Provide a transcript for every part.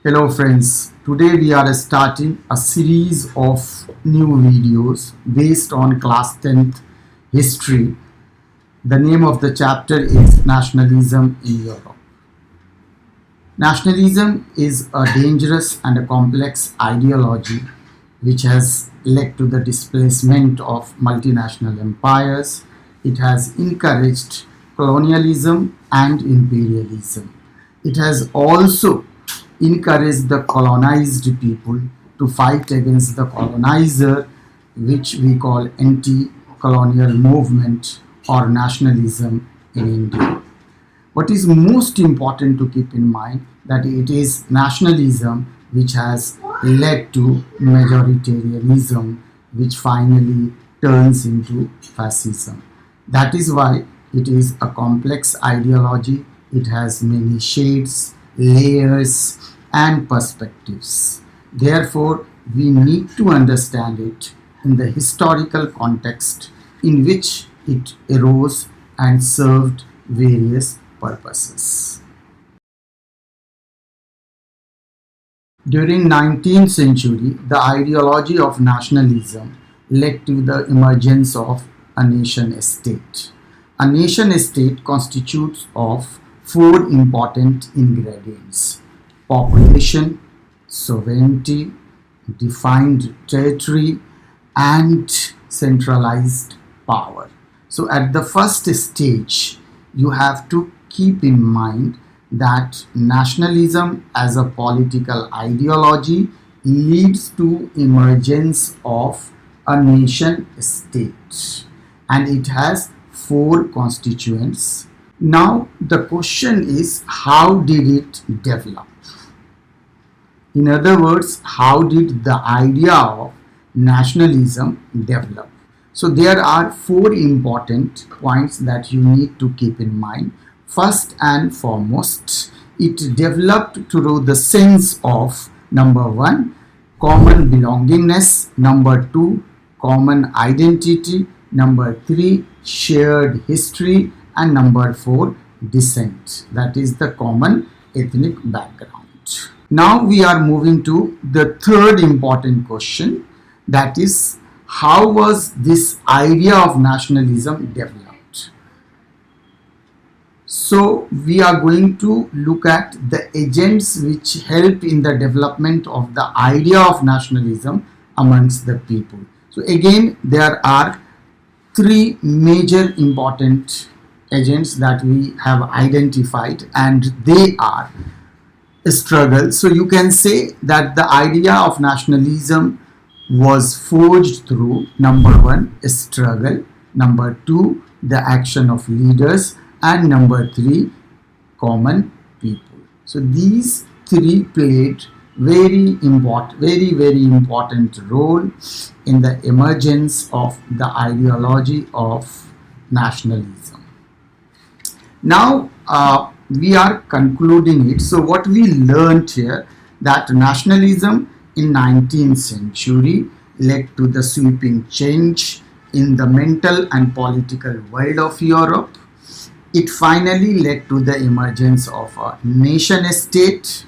Hello friends, today we are starting a series of new videos based on class 10th history. The name of the chapter is Nationalism in Europe. Nationalism is a dangerous and a complex ideology which has led to the displacement of multinational empires. It has encouraged colonialism and imperialism. It has also encouraged the colonized people to fight against the colonizer, which we call anti-colonial movement or nationalism in India. What is most important to keep in mind that it is nationalism which has led to majoritarianism, which finally turns into fascism. That is why it is a complex ideology. It has many shades, layers, and perspectives. Therefore, we need to understand it in the historical context in which it arose and served various purposes. During 19th century, the ideology of nationalism led to the emergence of a nation state. A nation state constitutes of four important ingredients: population, sovereignty, defined territory, and centralized power. So at the first stage, you have to keep in mind that nationalism as a political ideology leads to emergence of a nation state, and it has four constituents. Now the question is, how did it develop? In other words, how did the idea of nationalism develop? So there are four important points that you need to keep in mind. First and foremost, it developed through the sense of number one, common belongingness, number two, common identity, number three, shared history, and number four, descent, that is the common ethnic background. Now we are moving to the third important question, that is, how was this idea of nationalism developed? So we are going to look at the agents which help in the development of the idea of nationalism amongst the people. So again, there are three major important agents that we have identified, and they are struggle. So you can say that the idea of nationalism was forged through number one, struggle, number two, the action of leaders, and number three, common people. So these three played very important role in the emergence of the ideology of nationalism. Now we are concluding it. So what we learned here, that nationalism in 19th century led to the sweeping change in the mental and political world of Europe. It finally led to the emergence of a nation state,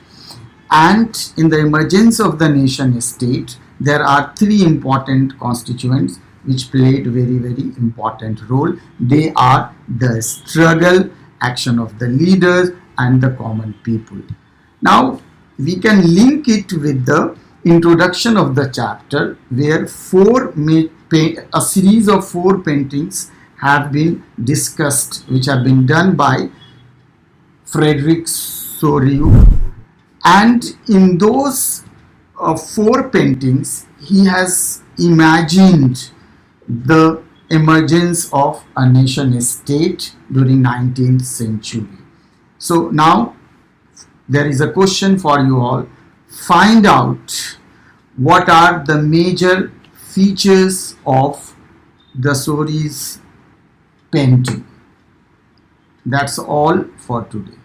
and in the emergence of the nation state, there are three important constituents which played very important role. They are the struggle, action of the leaders, and the common people. Now we can link it with the introduction of the chapter, where a series of four paintings have been discussed, which have been done by Frederick Soriu, and in those four paintings he has imagined the emergence of a nation state during 19th century. So now there is a question for you all. Find out what are the major features of the Soriu's painting. That's all for today.